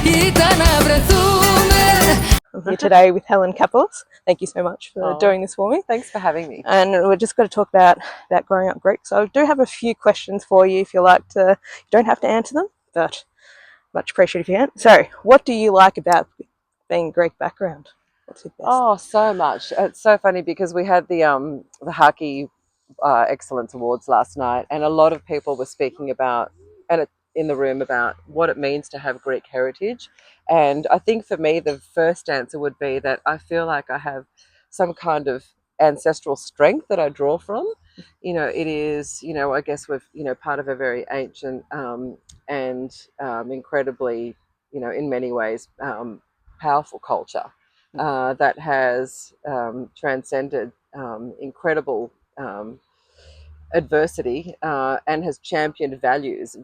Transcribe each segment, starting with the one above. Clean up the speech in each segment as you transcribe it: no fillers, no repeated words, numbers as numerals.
I'm here today with Helen Kapalos. Thank you so much for doing this for me. Thanks for having me. And we're just going to talk about growing up Greek. So I do have a few questions for you if you like to. You don't have to answer them, but much appreciated if you can. So, what do you like about being Greek background? What's your best? Oh, so much. It's so funny because we had the Hockey Excellence Awards last night, and a lot of people were speaking about in the room about what it means to have Greek heritage. And I think for me, the first answer would be that I feel like I have some kind of ancestral strength that I draw from. It is, I guess we've, part of a very ancient and incredibly, in many ways, powerful culture that has transcended incredible adversity and has championed values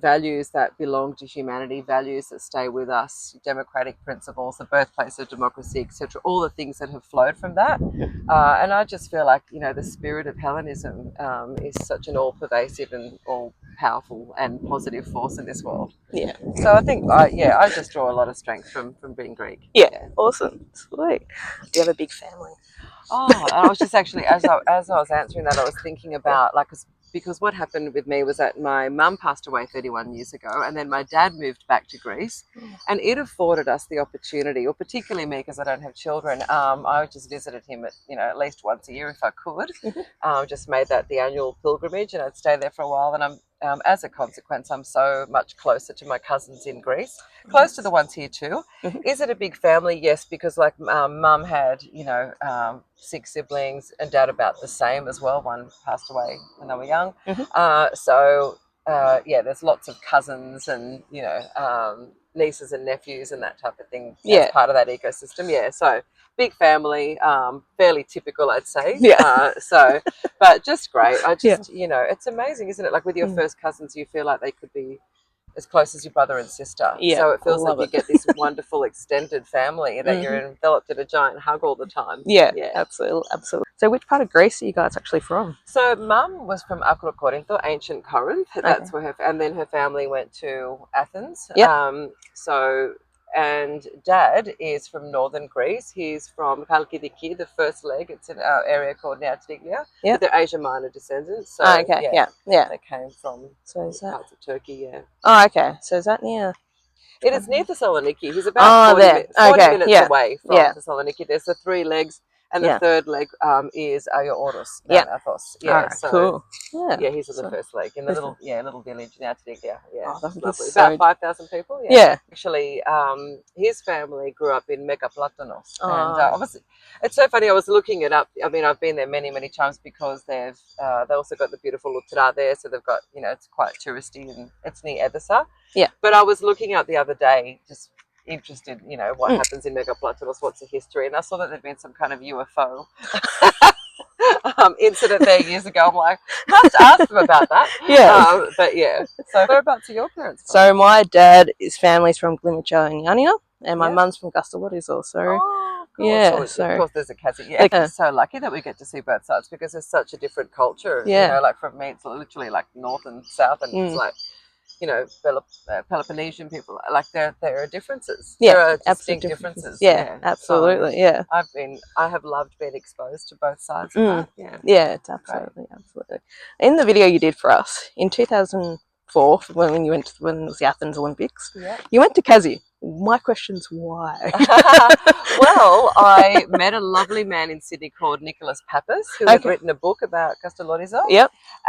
that belong to humanity, values that stay with us, democratic principles, the birthplace of democracy, etc., all the things that have flowed from that. And I just feel like, the spirit of Hellenism is such an all-pervasive and all-powerful and positive force in this world. Yeah. So I think, I just draw a lot of strength from being Greek. Yeah. Awesome. Sweet. Do you have a big family? Oh, I was just actually, as I was answering that, I was thinking about, because what happened with me was that my mum passed away 31 years ago, and then my dad moved back to Greece, and it afforded us the opportunity, or particularly me, because I don't have children, I just visited him at least once a year if I could. Just made that the annual pilgrimage, and I'd stay there for a while, and as a consequence, I'm so much closer to my cousins in Greece, close to the ones here too. Is it a big family? Yes, because mum had, 6 siblings, and dad about the same as well. One passed away when they were young. There's lots of cousins and, nieces and nephews and that type of thing as part of that ecosystem. Yeah, so big family, fairly typical, I'd say. But just great. It's amazing, isn't it? Like with your first cousins, you feel like they could be as close as your brother and sister. So it feels like you get this wonderful extended family that you're enveloped in a giant hug all the time. Yeah, absolutely. So which part of Greece are you guys actually from? So mum was from Acrocorinth, ancient Corinth. That's where and then her family went to Athens. And dad is from northern Greece. He's from Chalkidiki, the first leg. It's in our area called Neatiglia. But they're Asia Minor descendants. So they came from parts of Turkey. Oh, okay. So is that near? It is near Thessaloniki. He's about 40 minutes away from Thessaloniki. There's the 3 legs. And the third leg is Athos. Athos. Cool. He's on the first leg in the little village in Atiglia. That's lovely. So about 5,000 people. Actually, his family grew up in Megaplatonos, and obviously, it's so funny. I was looking it up. I mean, I've been there many times because they also got the beautiful Lutra there, so they've got it's quite touristy and it's near Edessa. Yeah. But I was looking up the other day just interested, what happens in Megaplatonos, what's the history, and I saw that there'd been some kind of UFO incident there years ago. I'm like, I have to ask them about that. So whereabouts are your parents from? So my dad's family's from Glimicha and Ionia, and my mum's from Gustalotis also. Oh, cool. So of course there's a Kazi. It's so lucky that we get to see both sides because there's such a different culture. Like for me it's literally like north and south, and it's like Peloponnesian people, like there are differences. There are distinct differences. Absolutely. So I have loved being exposed to both sides of that. It's absolutely. In the video you did for us in 2004, when it was the Athens Olympics, you went to Kazi. My question's why? Well, I met a lovely man in Sydney called Nicholas Pappas, who had written a book about Gustalotizo.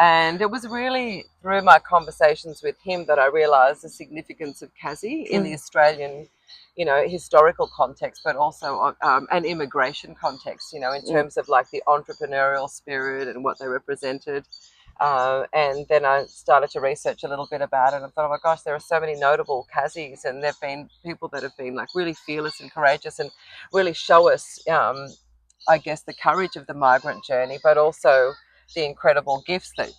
And it was really through my conversations with him that I realised the significance of Kazi in the Australian, historical context, but also an immigration context, in terms of like the entrepreneurial spirit and what they represented. And then I started to research a little bit about it and thought, oh my gosh, there are so many notable Kazis, and there have been people that have been like really fearless and courageous and really show us, I guess, the courage of the migrant journey, but also the incredible gifts that,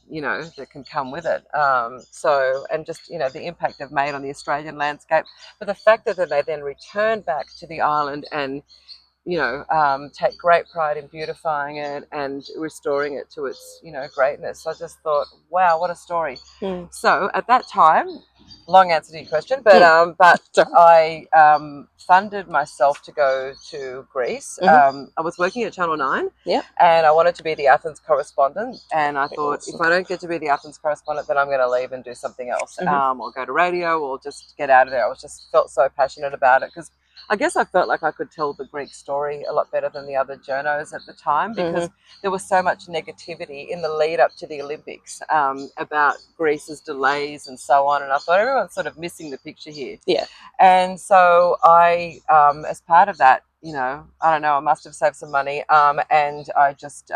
that can come with it. And just, the impact they've made on the Australian landscape. But the fact that they then return back to the island and take great pride in beautifying it and restoring it to its, greatness. I just thought, wow, what a story. So at that time, long answer to your question, but I funded myself to go to Greece. I was working at Channel 9, and I wanted to be the Athens correspondent, and I thought, if I don't get to be the Athens correspondent, then I'm going to leave and do something else, or go to radio, or just get out of there. I just felt so passionate about it, because I guess I felt like I could tell the Greek story a lot better than the other journos at the time, because there was so much negativity in the lead up to the Olympics about Greece's delays and so on. And I thought everyone's sort of missing the picture here. Yeah. And so I, as part of that, I don't know, I must have saved some money, and I just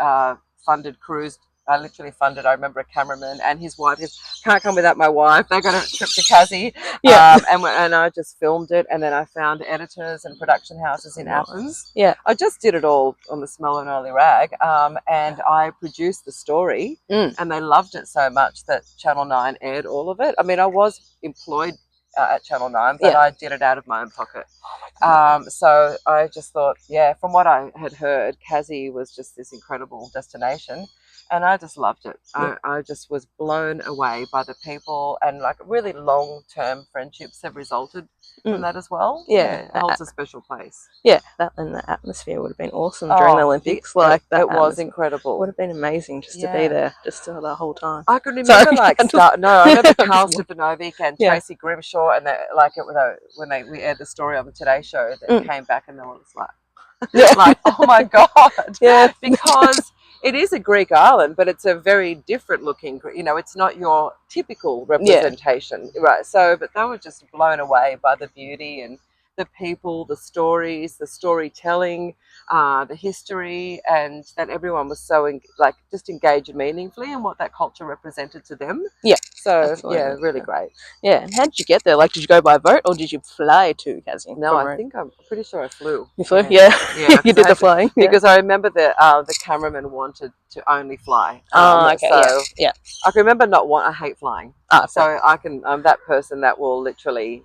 funded crews. I literally funded, I remember, a cameraman and his wife. Can't come without my wife. They got a trip to Kazi, and I just filmed it. And then I found editors and production houses in Athens. Yeah, I just did it all on the smell of an early rag, and I produced the story, and they loved it so much that Channel 9 aired all of it. I mean, I was employed at Channel 9, but I did it out of my own pocket. So I just thought, from what I had heard, Kazi was just this incredible destination. And I just loved it. I just was blown away by the people, and like really long-term friendships have resulted from that as well. It holds a special place. Yeah, that and the atmosphere would have been awesome during the Olympics. It was incredible. Would have been amazing just to be there, just the whole time. I can remember I remember Carl Stefanovic and Tracy Grimshaw, and we aired the story on the Today Show, that came back and they were just like, oh my God, because it is a Greek island, but it's a very different looking, it's not your typical representation, right? So, but they were just blown away by the beauty and the people, the stories, the storytelling, the history, and that everyone was so just engaged meaningfully in what that culture represented to them. Yeah. So absolutely. Really great. Yeah. And how did you get there? Like, did you go by boat or did you fly to Kazi? No, I'm pretty sure I flew. You flew? Yeah. You did the flying. Because I remember the cameraman wanted to only fly. Okay. So I can remember I hate flying. So I'm that person that will literally,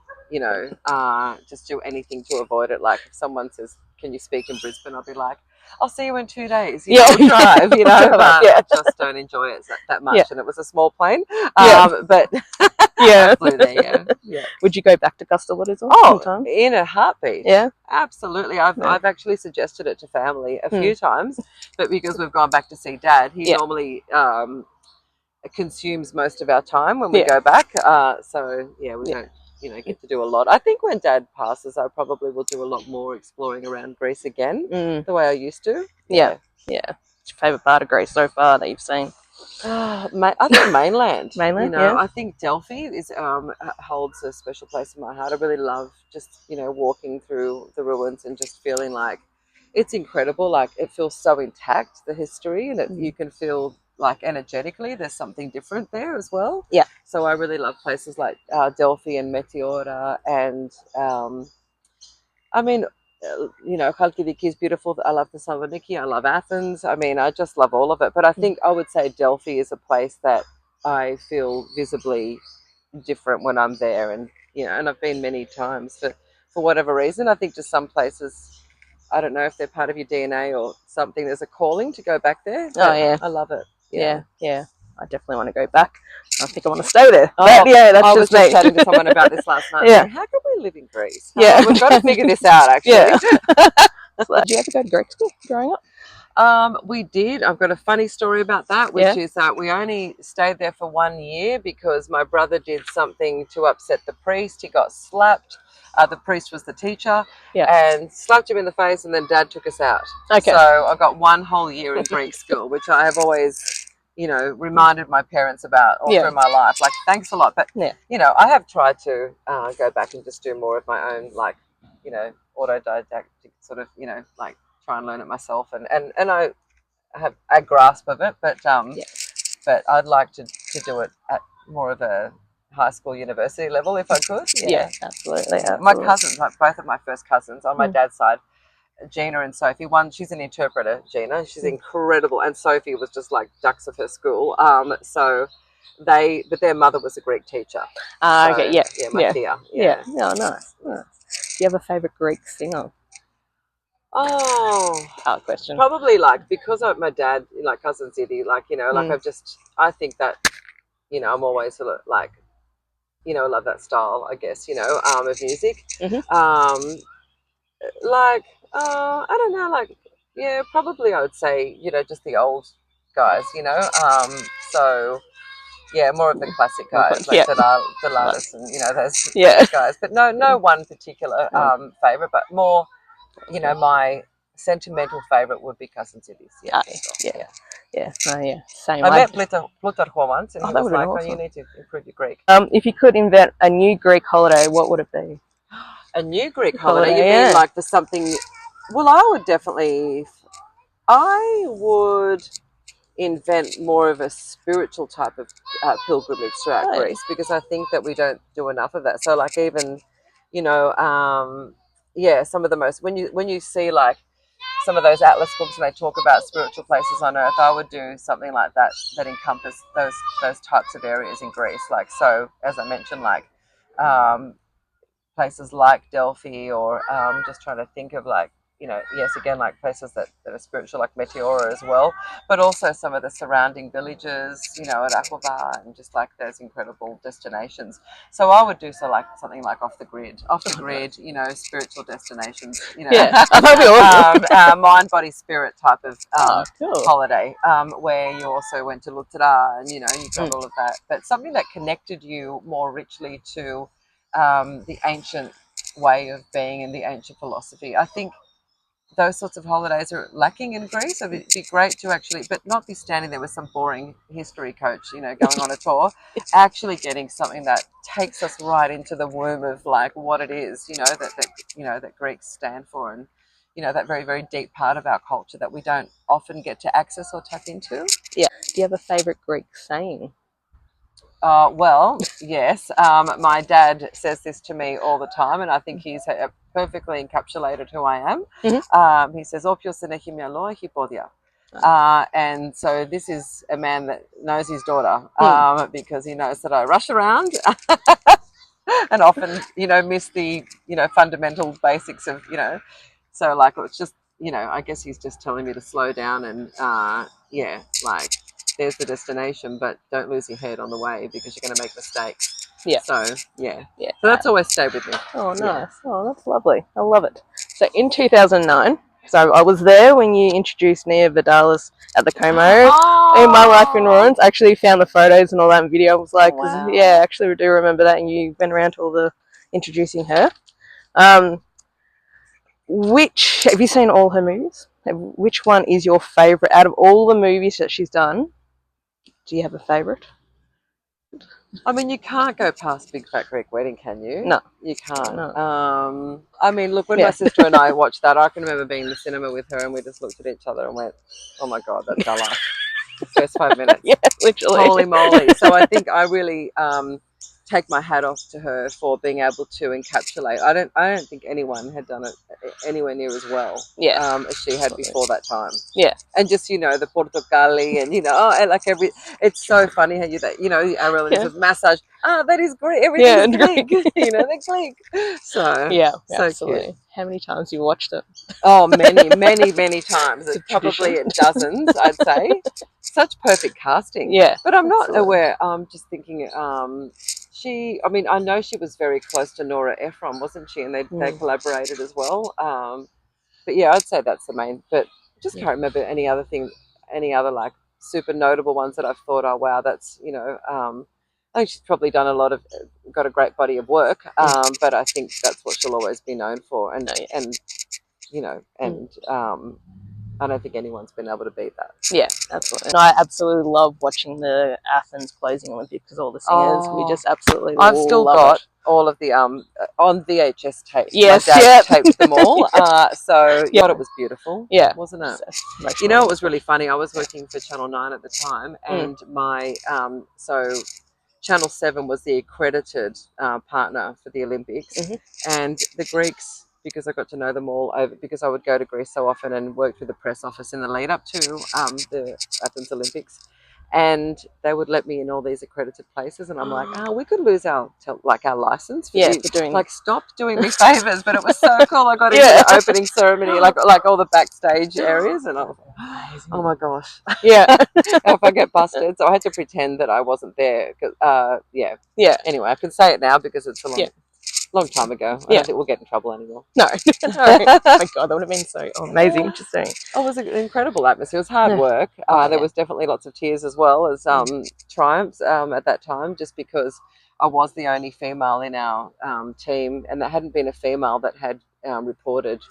just do anything to avoid it. Like if someone says, "Can you speak in Brisbane?" I'll be like, "I'll see you in 2 days." Drive. But I just don't enjoy it that much. And it was a small plane. But I flew there. Yeah. Would you go back to Castellotti's sometime? In a heartbeat. Yeah, absolutely. I've actually suggested it to family a few times, but because we've gone back to see Dad, he normally consumes most of our time when we go back. So we don't get to do a lot. I think when Dad passes, I probably will do a lot more exploring around Greece again, the way I used to. Yeah. What's your favourite part of Greece so far that you've seen? I think mainland. Mainland, I think Delphi holds a special place in my heart. I really love just walking through the ruins and just feeling like it's incredible. Like it feels so intact, the history, and you can feel like energetically there's something different there as well. Yeah. So I really love places like Delphi and Meteora, and Chalkidiki is beautiful. I love Thessaloniki. I love Athens. I mean, I just love all of it. But I think I would say Delphi is a place that I feel visibly different when I'm there, and and I've been many times for whatever reason. I think just some places, I don't know if they're part of your DNA or something. There's a calling to go back there. Oh yeah, I love it. Yeah. I definitely want to go back. I think I want to stay there. That's I was just chatting to someone about this last night. Yeah. How can we live in Greece? We've got to figure this out, actually. Did you ever go to Greek school growing up? We did. I've got a funny story about that, which is that we only stayed there for 1 year because my brother did something to upset the priest. He got slapped. The priest was the teacher, and slapped him in the face, and then Dad took us out. Okay. So I got 1 whole year in Greek school, which I have always, reminded my parents about all through my life. Like, thanks a lot. But, I have tried to go back and just do more of my own, like, autodidactic sort of, like try and learn it myself. And I have a grasp of it, but I'd like to do it at more of a high school, university level if I could. Yeah, absolutely. My cousins, like both of my first cousins on my dad's side, Gina and Sophie. She's an interpreter, Gina. She's incredible. And Sophie was just like ducks of her school. But their mother was a Greek teacher. Okay, my Tia. Yeah. Oh, nice. Do you have a favourite Greek singer? Oh, hard question. probably like because my dad, like Cousin City, like like I think that I'm always sort of like love that style, I guess of music. Like I don't know, like yeah, probably I would say just the old guys, so yeah, more of the classic guys like Delalis and those guys, but no one particular favorite, but more my sentimental favorite would be Cousin Cities. Yeah, Same. I met Plutarcho once, and he that was would have like, been "Oh, awesome. you need to improve your Greek." If you could invent a new Greek holiday, what would it be? A new Greek holiday? You mean like for something? Well, I would invent more of a spiritual type of pilgrimage throughout Greece, because I think that we don't do enough of that. So, like even, some of the most when you see like some of those atlas books and they talk about spiritual places on earth, I would do something like that encompass those types of areas in Greece. Like, so as I mentioned, like places like Delphi, or just trying to think of like yes, again, like places that are spiritual, like Meteora as well, but also some of the surrounding villages at Aquabar, and just like those incredible destinations. So I would do something like off the grid spiritual destinations, mind, body, spirit type of holiday, where you also went to Lutera, and you got all of that, but something that connected you more richly to the ancient way of being and the ancient philosophy. I think those sorts of holidays are lacking in Greece. So it'd be great to actually, but not be standing there with some boring history coach, going on a tour, actually getting something that takes us right into the womb of like what it is, that Greeks stand for, and that very, very deep part of our culture that we don't often get to access or tap into. Yeah. Do you have a favourite Greek saying? Well, yes. My dad says this to me all the time, and I think he's perfectly encapsulated who I am. He says, "Opios synechimialo hipodia." And so this is a man that knows his daughter, because he knows that I rush around and often, miss the, fundamental basics of, so like it's just, I guess he's just telling me to slow down and, like there's the destination, but don't lose your head on the way because you're going to make mistakes. Yeah. So, yeah. So that's always stayed with me. Oh, nice. Yeah. Oh, that's lovely. I love it. So in 2009, so I was there when you introduced Nia Vidalis at the Como in My Life in Ruins. I actually found the photos and all that video. I was like, yeah, actually we do remember that, and you went around to all the introducing her. Which, have you seen all her movies? Which one is your favourite out of all the movies that she's done? Do you have a favourite? I mean, you can't go past Big Fat Greek Wedding, can you? No. You can't. No. I mean, look, when my sister and I watched that, I can remember being in the cinema with her and we just looked at each other and went, oh my God, that's our life. The first 5 minutes. Yeah, literally. Holy moly. So I think I really take my hat off to her for being able to encapsulate. I don't think anyone had done it anywhere near as well as she had before that time. Yeah. And just, the Portocali and, and like it's so funny how our relatives with massage. That is great. Everything's Greek. They're Greek. So, so absolutely. Cute. How many times have you watched it? Oh, many, many, many times. It's probably dozens, I'd say. Such perfect casting. Yeah. But I'm not aware. I'm just thinking, I know she was very close to Nora Ephron, wasn't she? And they collaborated as well. But yeah, I'd say that's the main. But just can't remember any other like super notable ones that I've thought, oh wow, that's I think she's probably done got a great body of work. But I think that's what she'll always be known for, and I don't think anyone's been able to beat that. Yeah, absolutely. And I absolutely love watching the Athens closing Olympics because all the singers, we just absolutely I've still got all of the on VHS tape. Yes, my dad taped them all. So yeah, it was beautiful. Yeah, wasn't it? It was really funny. I was working for Channel 9 at the time, and my so Channel 7 was the accredited partner for the Olympics, and the Greeks, because I got to know them all over, because I would go to Greece so often and work with the press office in the lead up to the Athens Olympics. and they would let me in all these accredited places, and I'm like, we could lose our license for doing like, stop doing me favors. But it was so cool. I got into the opening ceremony, like all the backstage areas, and I was like, oh my gosh, if I get busted. So I had to pretend that I wasn't there. Anyway, I can say it now because it's a long time ago. I don't think we'll get in trouble anymore. No. Oh my God, that would have been so amazing. Interesting. Oh, it was an incredible atmosphere. It was hard work. There was definitely lots of tears as well as triumphs at that time, just because I was the only female in our team, and there hadn't been a female that had reported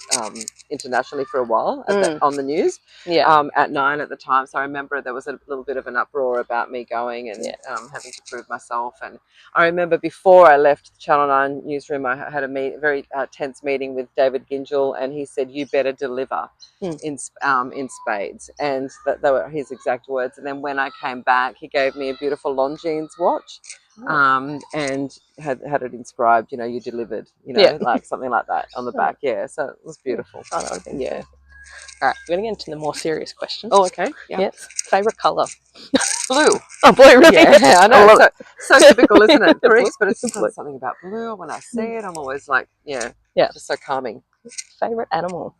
internationally for a while on the news at 9 at the time. So I remember there was a little bit of an uproar about me going and having to prove myself. And I remember before I left the Channel 9 newsroom, I had a very tense meeting with David Gingell, and he said, "You better deliver in spades." And they were his exact words. And then when I came back, he gave me a beautiful Longines watch. And had it inscribed, you delivered, like something like that on the back. Yeah, so it was beautiful. Oh, that would have been all right, we're going to get into the more serious questions. Oh, okay. Yes. Favorite color? Blue. Oh, blue, really? Yeah, I know. So typical, isn't it? Greeks, but it's something about blue. When I see it, I'm always like, just so calming. Favorite animal?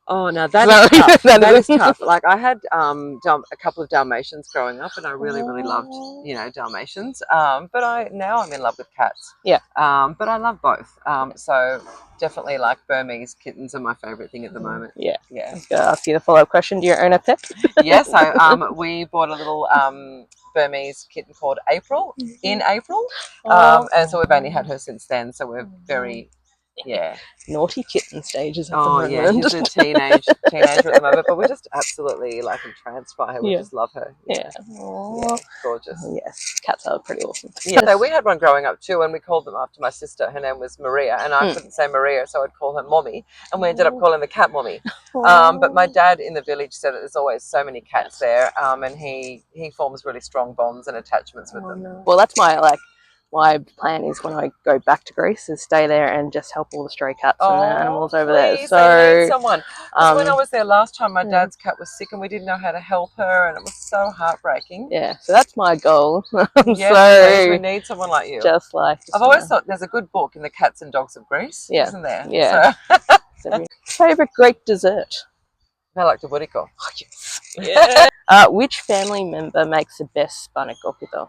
Oh, no, that is tough. That is tough. Like, I had a couple of Dalmatians growing up, and I really, really loved, Dalmatians. But now I'm in love with cats. Yeah. But I love both. So definitely, like, Burmese kittens are my favorite thing at the moment. Yeah. I was going to ask you the follow-up question. Do you own a pet? Yes. So we bought a little Burmese kitten called April in April. And so we've only had her since then. So we're very... naughty kitten stages at the moment. She's a teenager at the moment, but we're just absolutely entranced by her. We just love her. Gorgeous. Yes, cats are pretty awesome. So we had one growing up too, and we called them after my sister. Her name was Maria, and I couldn't say Maria, so I'd call her Mommy, and we ended up calling the cat Mommy. But my dad in the village said that there's always so many cats there, and he forms really strong bonds and attachments with them. Well, that's my plan is when I go back to Greece is stay there and just help all the stray cats and the animals over there. So they need someone. When I was there last time, my dad's cat was sick and we didn't know how to help her, and it was so heartbreaking. Yeah, so that's my goal. Yes, we need someone like you. I've always thought there's a good book in the Cats and Dogs of Greece, isn't there? Yeah. So, favorite Greek dessert? I like the burrito. Oh, yes. Yeah. Which family member makes the best spanakopita?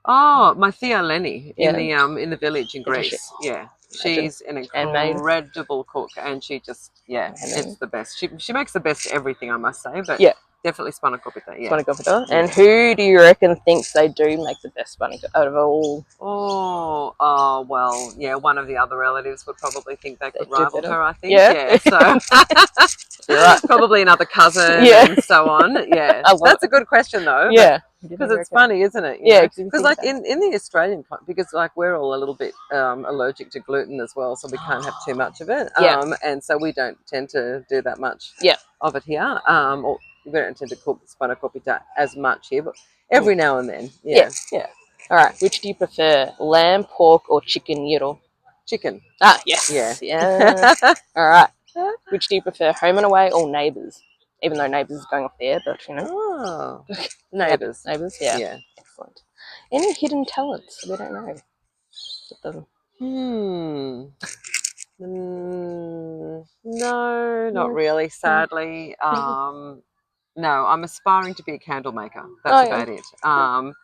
Oh, my Thea Lenny in the village in Greece. Yeah, she's an incredible cook, and she just it's the best. She makes the best everything, I must say. But definitely spanakopita. Yeah, spanakopita. And who do you reckon thinks they do make the best spanakopita out of all? Oh, well, yeah. One of the other relatives would probably think they could rival her. I think. Yeah. So probably another cousin and so on. Yeah, that's a good question though. Yeah. Because it's funny, isn't it? Yeah. Because in the Australian, because we're all a little bit allergic to gluten as well, so we can't have too much of it. And so we don't tend to do that much of it here. Or we don't tend to cook spanakopita as much here, but every now and then. Yeah. All right. Which do you prefer, lamb, pork, or chicken gyro? Chicken. Ah, yes. Yeah. All right. Which do you prefer, Home and Away or Neighbours? Even though Neighbours is going off the air, but Neighbours. Neighbours, yeah. Excellent. Any hidden talents we don't know? No, not really, sadly. No, I'm aspiring to be a candle maker. That's about it. I'm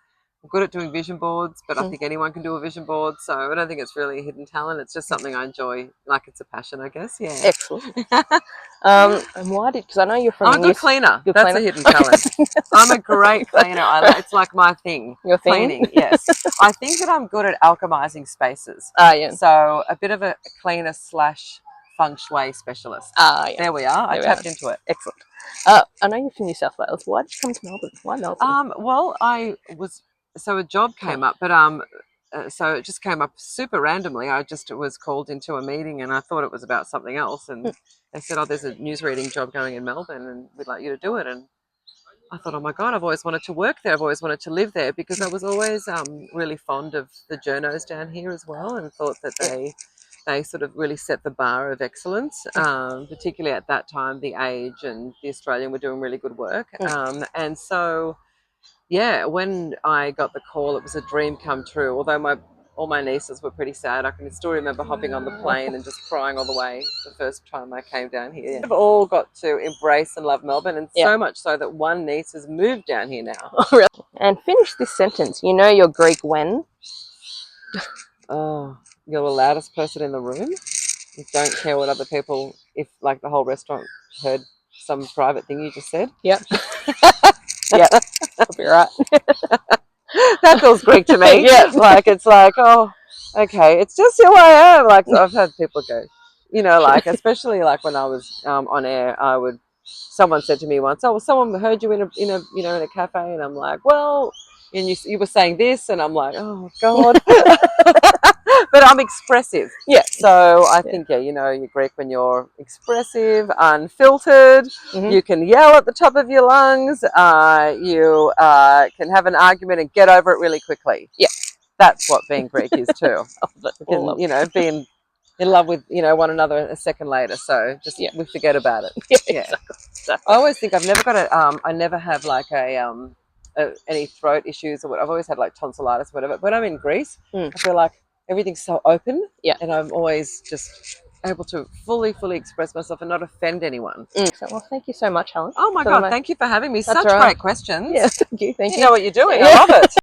good at doing vision boards, but I think anyone can do a vision board, so I don't think it's really a hidden talent. It's just something I enjoy, it's a passion, I guess. Yeah. Excellent. And why because I know you're from... I'm a good cleaner. That's a hidden talent. I'm a great cleaner. It's like my thing. Your thing? Cleaning, yes. I think that I'm good at alchemizing spaces. So a bit of a cleaner / feng shui specialist. There we are. I tapped into it. Excellent. I know you're from New South Wales. Why did you come to Melbourne? Why Melbourne? Well, so a job came up, but so it just came up super randomly. I just was called into a meeting, and I thought it was about something else, and they said, there's a newsreading job going in Melbourne, and we'd like you to do it. And I thought, oh my God, I've always wanted to work there. I've always wanted to live there, because I was always really fond of the journos down here as well, and thought that they sort of really set the bar of excellence, particularly at that time. The Age and the Australian were doing really good work. And so, yeah, when I got the call, it was a dream come true. Although all my nieces were pretty sad. I can still remember hopping on the plane and just crying all the way the first time I came down here. We've all got to embrace and love Melbourne, and so much so that one niece has moved down here now. Oh, really? And finish this sentence. You know you're Greek when? Oh, you're the loudest person in the room. You don't care what other people, if like the whole restaurant heard some private thing you just said. Yep. Yep. I'll be right. That feels Greek to me. Yeah. Like, it's like, oh, okay, it's just who I am. Like, I've had people go, you know, like, especially like when I was on air, someone said to me once, oh, well, someone heard you in a cafe, and I'm like, well, and you were saying this, and I'm like, oh God. But I'm expressive. Yeah. So I think, yeah, you know, you're Greek when you're expressive, unfiltered. You can yell at the top of your lungs. You can have an argument and get over it really quickly. Yeah. That's what being Greek is too. You can, you know, being in love with, you know, one another a second later. So just we forget about it. Yeah. Exactly. I always think I've never got I never have like any throat issues or what. I've always had like tonsillitis, or whatever. When I'm in Greece, I feel like everything's so open, and I'm always just able to fully express myself and not offend anyone. So, well, thank you so much, Helen. Oh my God, thank you for having me. Such right. Great questions. Yeah, thank you. You know what you're doing. I love it.